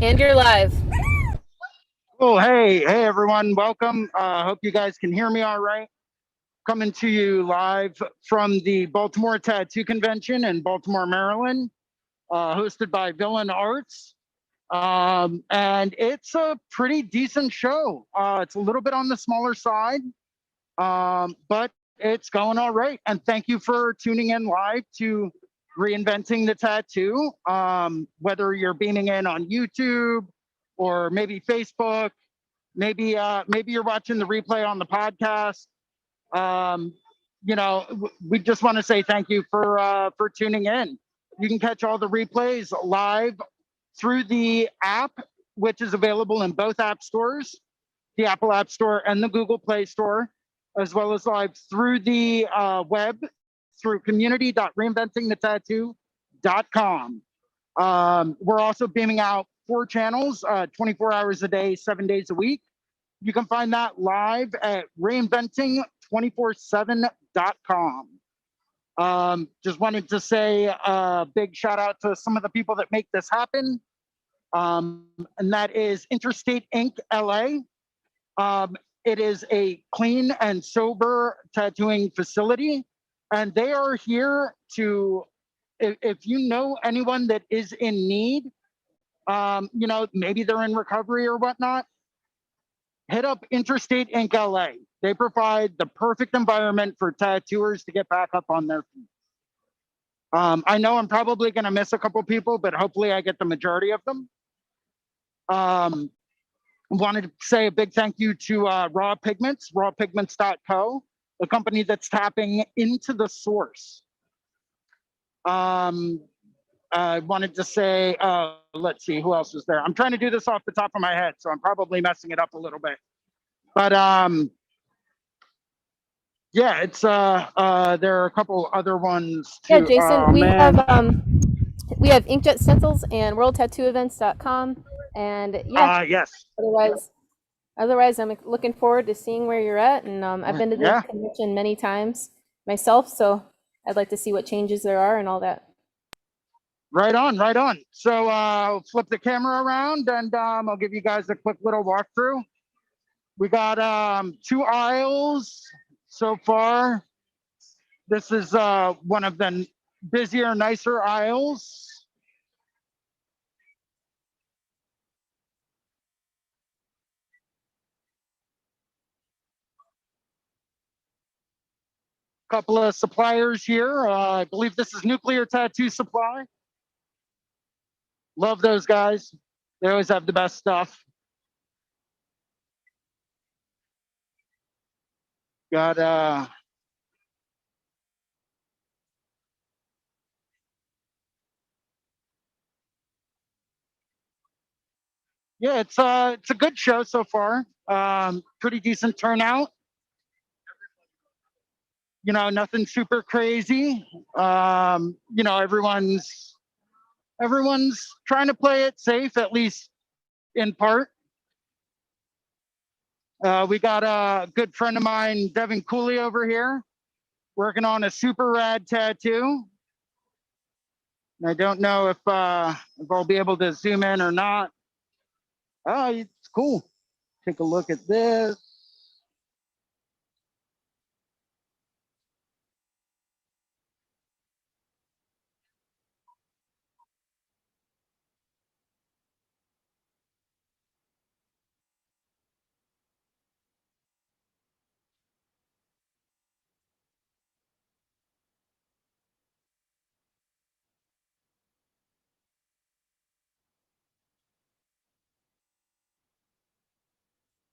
And you're live. Oh, hey, everyone. Welcome. Hope you guys can hear me all right. Coming to you live from the Baltimore Tattoo Convention in Baltimore, Maryland, hosted by Villain Arts. And it's a pretty decent show. It's a little bit on the smaller side, but it's going all right. And thank you for tuning in live to Reinventing the Tattoo. Whether you're beaming in on YouTube or maybe Facebook, maybe you're watching the replay on the podcast. Um, we just want to say thank you for tuning in. You can catch all the replays live through the app, which is available in both app stores, the Apple App Store and the Google Play Store, as well as live through the web through community.reinventingthetattoo.com. We're also beaming out 4 channels, 24 hours a day, 7 days a week. You can find that live at reinventing247.com. Just wanted to say a big shout out to some of the people that make this happen. And that is Interstate Inc. LA. It is a clean and sober tattooing facility. And they are here to, if you know anyone that is in need, maybe they're in recovery or whatnot, hit up Interstate Inc. LA. They provide the perfect environment for tattooers to get back up on their feet. I know I'm probably going to miss a couple people, but hopefully I get the majority of them. Wanted to say a big thank you to Raw Pigments, rawpigments.co, a company that's tapping into the source. I wanted to say, let's see, who else was there? I'm trying to do this off the top of my head, so I'm probably messing it up a little bit. But yeah, it's there are a couple other ones too. Yeah, Jason, we have inkjet stencils and worldtattooevents.com. And yeah, yes. otherwise I'm looking forward to seeing where you're at. And I've been to this convention many times myself, so I'd like to see what changes there are and all that. Right on. So I'll flip the camera around and I'll give you guys a quick little walkthrough. We got 2 aisles so far. This is one of the busier, nicer aisles. Couple of suppliers here. I believe this is Nuclear Tattoo Supply. Love those guys. They always have the best stuff. Got yeah, it's a good show so far. Pretty decent turnout. Nothing super crazy. Everyone's trying to play it safe, at least in part. We got a good friend of mine, Devin Cooley, over here, working on a super rad tattoo. And I don't know if I'll be able to zoom in or not. Oh, it's cool. Take a look at this.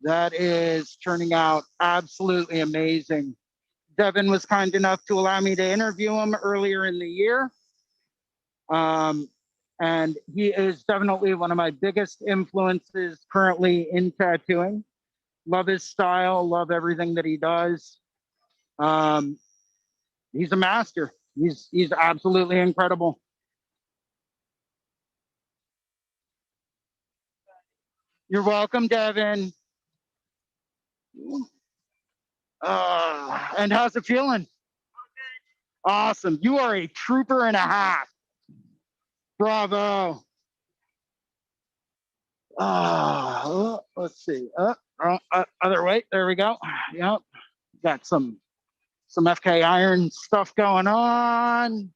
That is turning out absolutely amazing. Devin was kind enough to allow me to interview him earlier in the year. And he is definitely one of my biggest influences currently in tattooing. Love his style, love everything that he does. He's a master. He's absolutely incredible. You're welcome, Devin. And how's it feeling? Awesome. You are a trooper and a half. Bravo. Let's see. Other way. There we go. Yep. Got some FK iron stuff going on.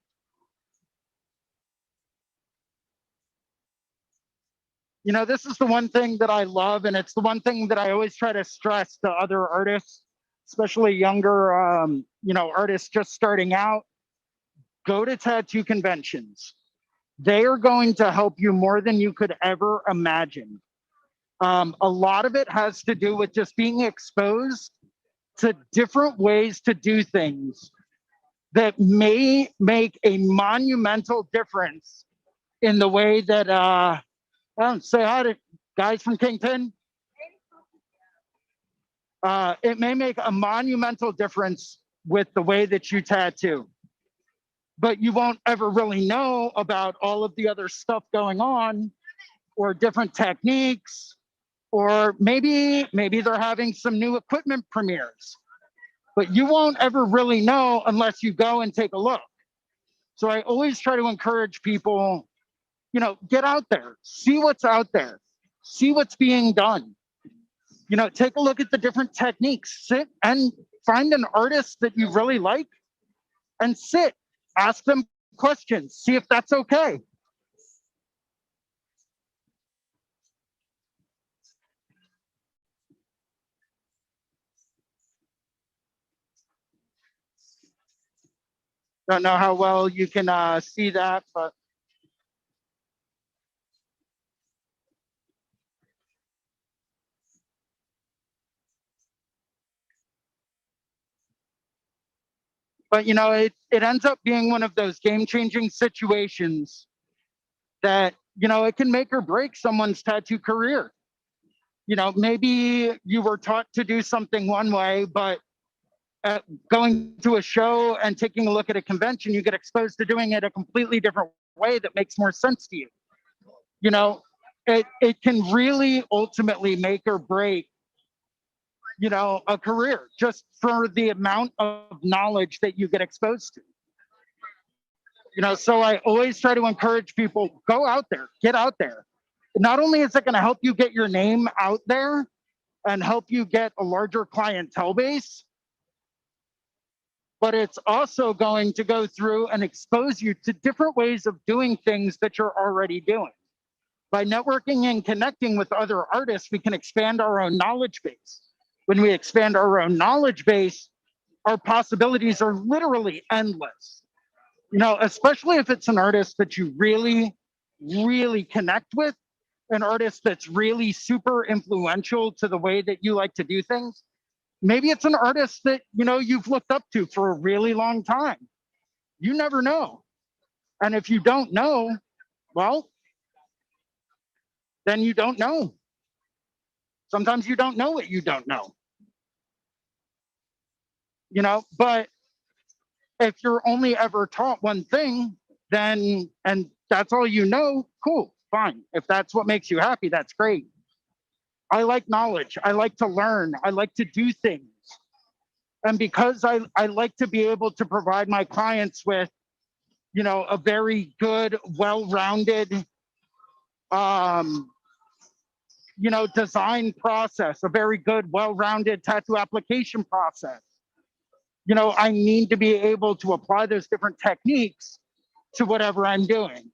You know, this is the one thing that I love, and it's the one thing that I always try to stress to other artists, especially younger, artists just starting out. Go to tattoo conventions. They are going to help you more than you could ever imagine. A lot of it has to do with just being exposed to different ways to do things that may make a monumental difference in the way that say hi to guys from Kingpin. It may make a monumental difference with the way that you tattoo, but you won't ever really know about all of the other stuff going on or different techniques, or maybe they're having some new equipment premieres, but you won't ever really know unless you go and take a look. So I always try to encourage people, get out there, see what's out there, see what's being done. Take a look at the different techniques, sit and find an artist that you really like and ask them questions, see if that's okay. Don't know how well you can see that, but it ends up being one of those game-changing situations that it can make or break someone's tattoo career. Maybe you were taught to do something one way, but going to a show and taking a look at a convention, you get exposed to doing it a completely different way that makes more sense to you. It can really ultimately make or break a career just for the amount of knowledge that you get exposed to. So I always try to encourage people, go out there, get out there. Not only is it going to help you get your name out there and help you get a larger clientele base, but it's also going to go through and expose you to different ways of doing things that you're already doing. By networking and connecting with other artists, we can expand our own knowledge base. When we expand our own knowledge base, our possibilities are literally endless. Especially if it's an artist that you really, really connect with, an artist that's really super influential to the way that you like to do things. Maybe it's an artist that, you've looked up to for a really long time. You never know. And if you don't know, well, then you don't know. Sometimes you don't know what you don't know. But if you're only ever taught one thing, then, and that's all you know, cool, fine. If that's what makes you happy, that's great. I like knowledge. I like to learn. I like to do things. And because I like to be able to provide my clients with, a very good, well-rounded, design process, a very good, well-rounded tattoo application process. I need to be able to apply those different techniques to whatever I'm doing.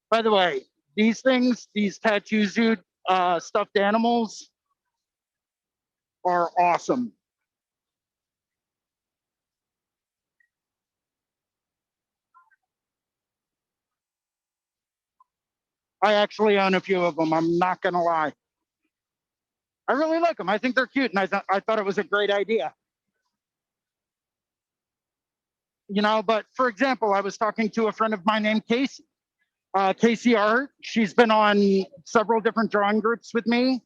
By the way, these things, these tattoo zoot stuffed animals are awesome. I actually own a few of them. I'm not going to lie. I really like them. I think they're cute, and I thought it was a great idea. But for example, I was talking to a friend of mine named Casey. Casey Hart. She's been on several different drawing groups with me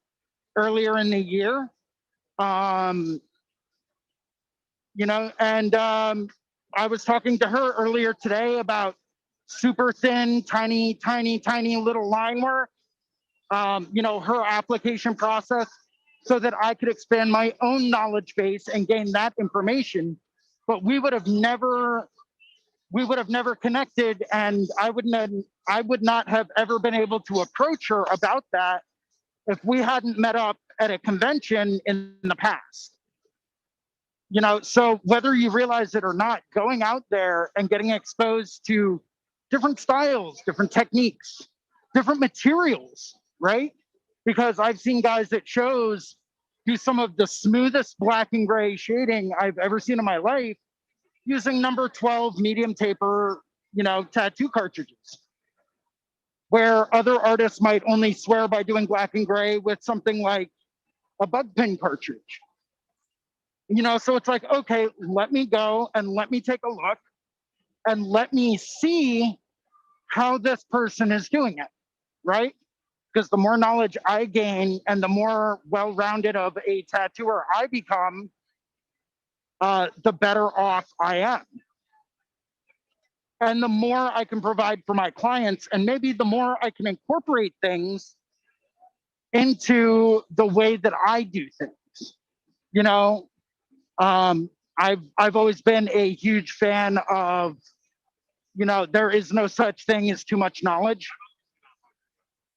earlier in the year. And I was talking to her earlier today about super thin, tiny, tiny, tiny little line work. Her application process, so that I could expand my own knowledge base and gain that information. But we would have never we would have never connected, and I would not have ever been able to approach her about that if we hadn't met up at a convention in the past. So whether you realize it or not, going out there and getting exposed to different styles, different techniques, different materials, right? Because I've seen guys at shows do some of the smoothest black and gray shading I've ever seen in my life using number 12 medium taper, tattoo cartridges, where other artists might only swear by doing black and gray with something like a bug pin cartridge. So it's like, okay, let me go and let me take a look and let me see how this person is doing it, right? Because the more knowledge I gain and the more well-rounded of a tattooer I become, the better off I am. And the more I can provide for my clients, and maybe the more I can incorporate things into the way that I do things. I've always been a huge fan of, there is no such thing as too much knowledge.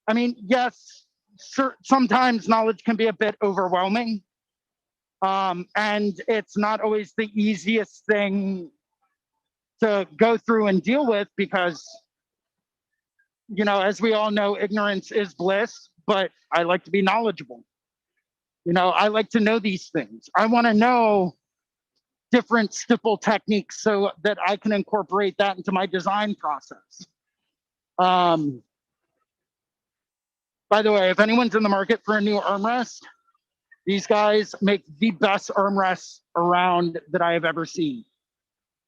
I mean, yes, sometimes knowledge can be a bit overwhelming. And it's not always the easiest thing to go through and deal with because, as we all know, ignorance is bliss, but I like to be knowledgeable. I like to know these things. I want to know different stipple techniques so that I can incorporate that into my design process. By the way, if anyone's in the market for a new armrest, these guys make the best armrests around that I have ever seen.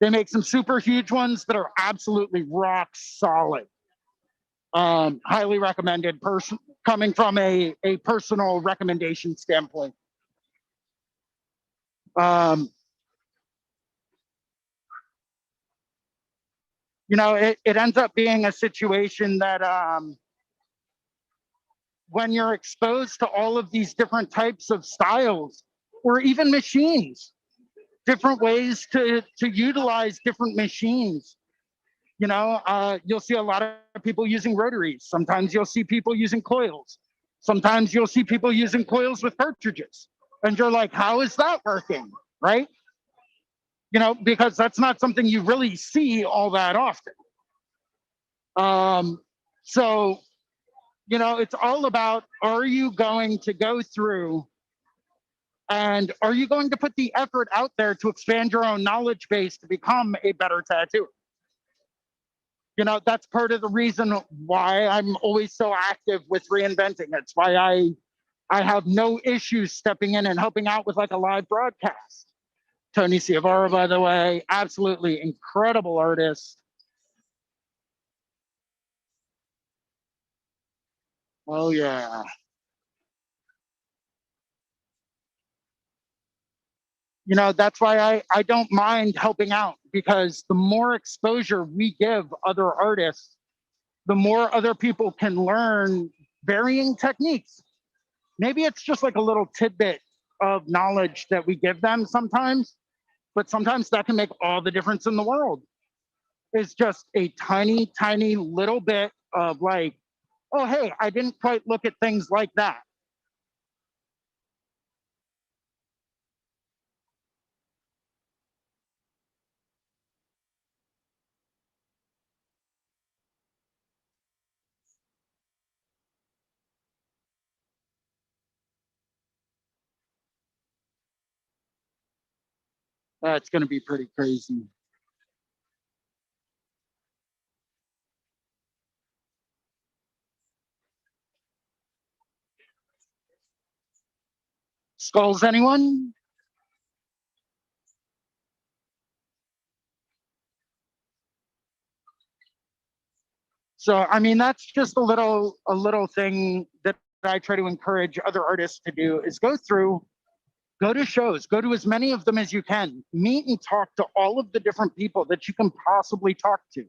They make some super huge ones that are absolutely rock solid. Highly recommended, coming from a personal recommendation standpoint. It ends up being a situation that when you're exposed to all of these different types of styles or even machines, different ways to utilize different machines, you'll see a lot of people using rotaries. Sometimes you'll see people using coils. Sometimes you'll see people using coils with cartridges. And you're like, how is that working? Right? Because that's not something you really see all that often. So, it's all about, are you going to go through and are you going to put the effort out there to expand your own knowledge base to become a better tattooer? That's part of the reason why I'm always so active with Reinventing. It's why I have no issues stepping in and helping out with like a live broadcast. Tony Ciavara, by the way, absolutely incredible artist. Oh, yeah. That's why I don't mind helping out, because the more exposure we give other artists, the more other people can learn varying techniques. Maybe it's just like a little tidbit of knowledge that we give them sometimes, but sometimes that can make all the difference in the world. It's just a tiny, tiny little bit of like, oh, hey, I didn't quite look at things like that. That's going to be pretty crazy. Skulls, anyone? So, I mean, that's just a little thing that I try to encourage other artists to do is go to shows, go to as many of them as you can, meet and talk to all of the different people that you can possibly talk to,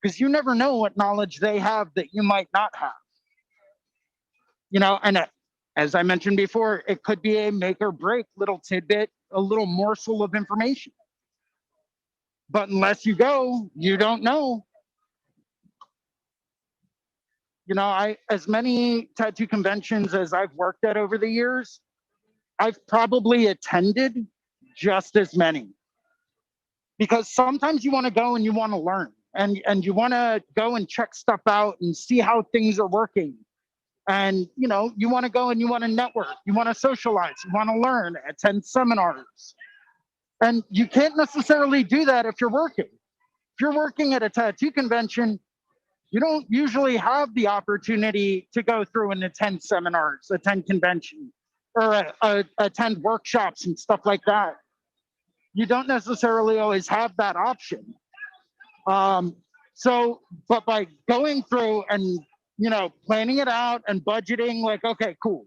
because you never know what knowledge they have that you might not have. And as I mentioned before, it could be a make or break little tidbit, a little morsel of information. But unless you go, you don't know. As many tattoo conventions as I've worked at over the years, I've probably attended just as many, because sometimes you want to go and you want to learn, and you want to go and check stuff out and see how things are working. And you want to go and you want to network, you want to socialize, you want to learn, attend seminars. And you can't necessarily do that if you're working. If you're working at a tattoo convention, you don't usually have the opportunity to go through and attend seminars, attend convention, or attend workshops and stuff like that. You don't necessarily always have that option. But by going through and planning it out and budgeting, like, okay, cool,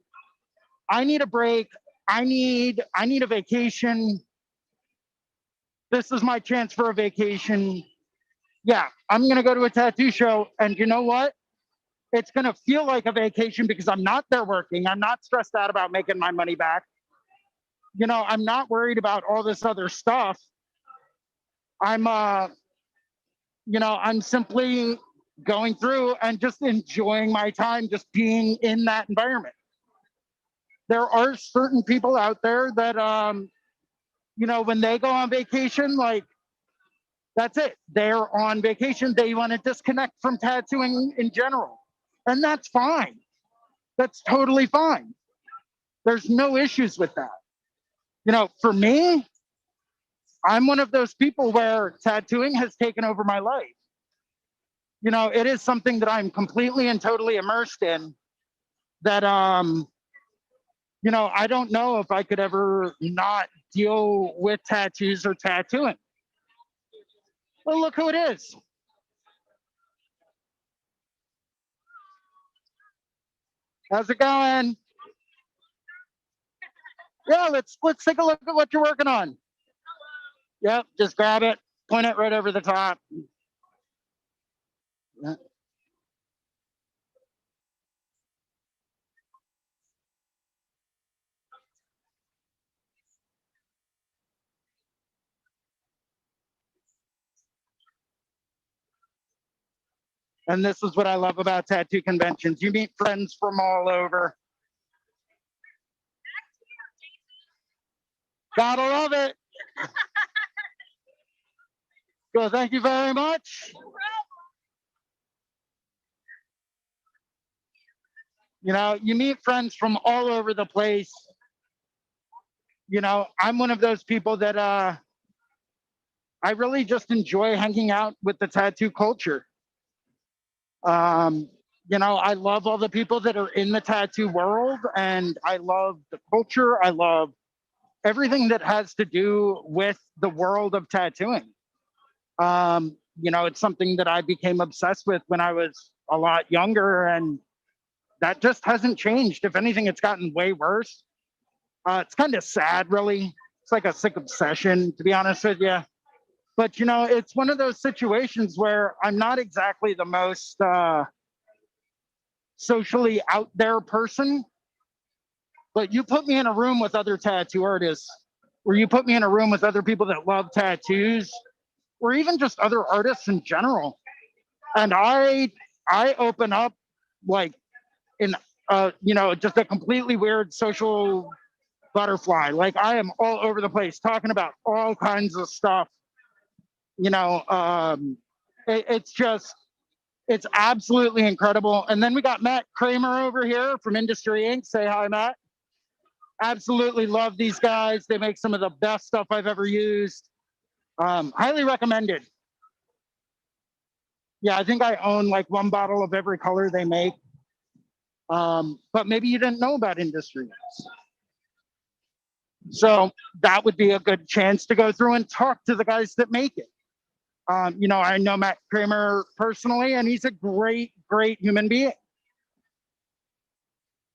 I need a break, I need a vacation. This is my chance for a vacation. Yeah, I'm gonna go to a tattoo show, and you know what? It's gonna feel like a vacation because I'm not there working. I'm not stressed out about making my money back. I'm not worried about all this other stuff. I'm I'm simply going through and just enjoying my time, just being in that environment. There are certain people out there that when they go on vacation, like, that's it. They're on vacation. They want to disconnect from tattooing in general. And that's fine. That's totally fine. There's no issues with that. For me, I'm one of those people where tattooing has taken over my life. It is something that I'm completely and totally immersed in, that I don't know if I could ever not deal with tattoos or tattooing. Well, look who it is. How's it going? Yeah, let's take a look at what you're working on. Yep, just grab it, point it right over the top. Yeah. And this is what I love about tattoo conventions. You meet friends from all over. Gotta love it. So thank you very much. You meet friends from all over the place. I'm one of those people that I really just enjoy hanging out with the tattoo culture. I love all the people that are in the tattoo world, and I love the culture. I love everything that has to do with the world of tattooing. It's something that I became obsessed with when I was a lot younger, and that just hasn't changed. If anything, it's gotten way worse. It's kind of sad, really. It's like a sick obsession, to be honest with you. But it's one of those situations where I'm not exactly the most socially out there person, but you put me in a room with other tattoo artists, or you put me in a room with other people that love tattoos, or even just other artists in general, and I open up like in just a completely weird social butterfly. Like, I am all over the place talking about all kinds of stuff. It's absolutely incredible. And then we got Matt Cramer over here from Industry Inc. Say hi, Matt. Absolutely love these guys. They make some of the best stuff I've ever used. Highly recommended. Yeah, I think I own like one bottle of every color they make. But maybe you didn't know about Industry Inc. So that would be a good chance to go through and talk to the guys that make it. I know Matt Cramer personally, and he's a great, great human being.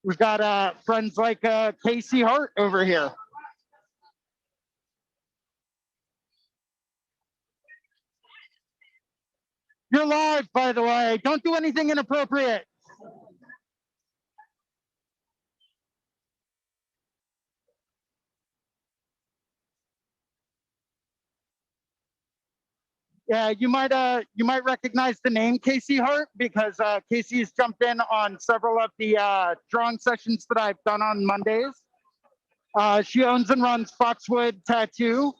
We've got friends like Casey Hart over here. You're live, by the way. Don't do anything inappropriate. Yeah, you might recognize the name Casey Hart because Casey's jumped in on several of the drawing sessions that I've done on Mondays. She owns and runs Foxwood Tattoo.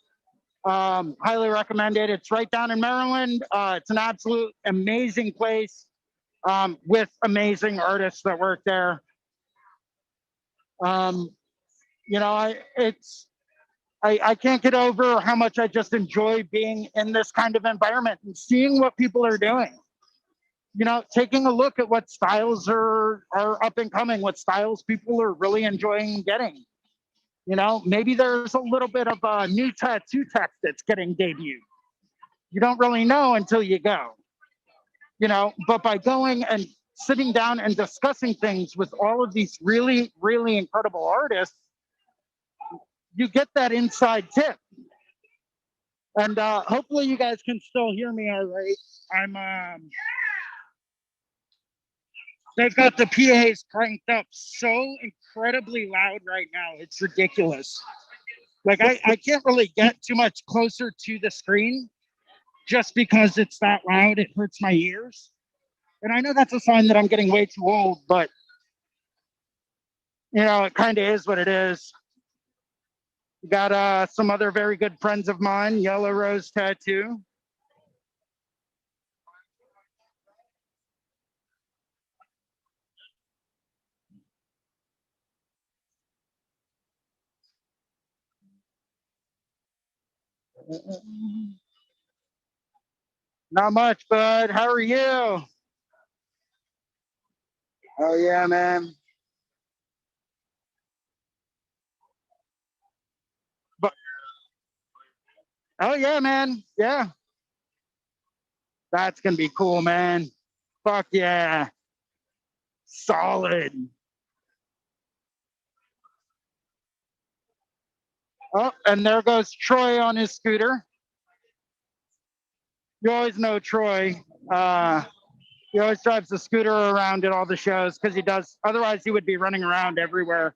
Highly recommend it. It's right down in Maryland. It's an absolute amazing place with amazing artists that work there. You know, I can't get over how much I just enjoy being in this kind of environment and seeing what people are doing. You know, taking a look at what styles are up and coming, what styles people are really enjoying getting. You know, maybe there's a little bit of a new tattoo tech that's getting debuted. You don't really know until you go. You know, but by going and sitting down and discussing things with all of these really, really incredible artists, you get that inside tip. And hopefully you guys can still hear me all right. They've got the PAs cranked up so incredibly loud right now. It's ridiculous. Like I can't really get too much closer to the screen just because it's that loud. It hurts my ears. And I know that's a sign that I'm getting way too old, but you know, it kind of is what it is. Got some other very good friends of mine, Yellow Rose Tattoo. Not much, bud. How are you? Oh yeah, man. But oh yeah, man. Yeah. That's gonna be cool, man. Fuck yeah. Solid. Oh, and there goes Troy on his scooter. You always know Troy. He always drives the scooter around at all the shows because he does. Otherwise, he would be running around everywhere.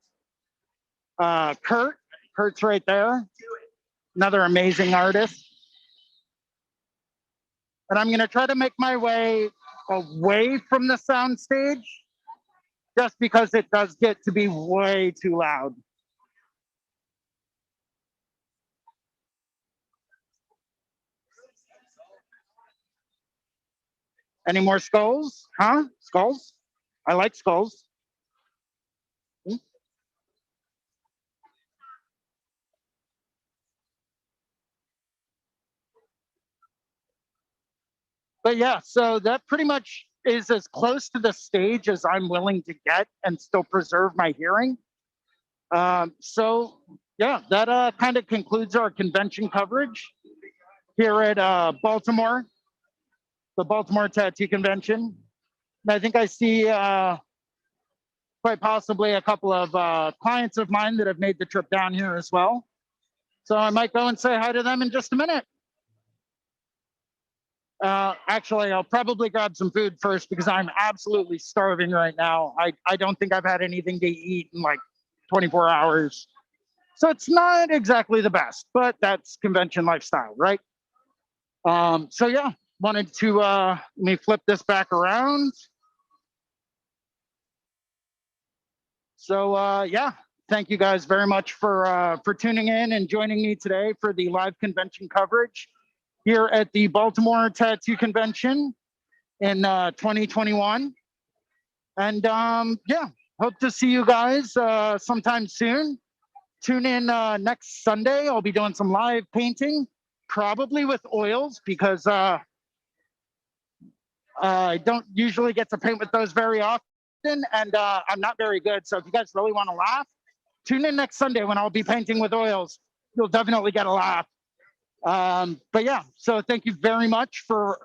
Kurt's right there. Another amazing artist. And I'm going to try to make my way away from the sound stage just because it does get to be way too loud. Any more skulls? Huh? Skulls? I like skulls. But yeah, so that pretty much is as close to the stage as I'm willing to get and still preserve my hearing. So yeah, that kind of concludes our convention coverage here at Baltimore, the Baltimore Tattoo Convention. And I think I see quite possibly a couple of clients of mine that have made the trip down here as well. So I might go and say hi to them in just a minute. Actually, I'll probably grab some food first because I'm absolutely starving right now. I don't think I've had anything to eat in like 24 hours. So it's not exactly the best, but that's convention lifestyle, right? So yeah, wanted to let me flip this back around. So yeah, thank you guys very much for tuning in and joining me today for the live convention coverage here at the Baltimore Tattoo Convention in 2021. And yeah, hope to see you guys sometime soon. Tune in next Sunday. I'll be doing some live painting, probably with oils because I don't usually get to paint with those very often, and I'm not very good. So if you guys really want to laugh, tune in next Sunday when I'll be painting with oils. You'll definitely get a laugh. But yeah, so thank you very much for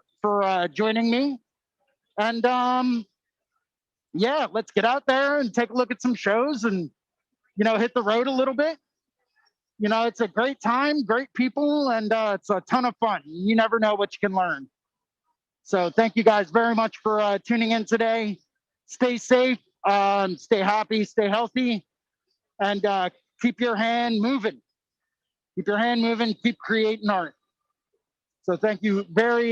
joining me. And yeah, let's get out there and take a look at some shows and, you know, hit the road a little bit. You know, it's a great time, great people, and it's a ton of fun. You never know what you can learn. So thank you guys very much for tuning in today. Stay safe, stay happy, stay healthy, and keep your hand moving. Keep your hand moving, keep creating art. So thank you very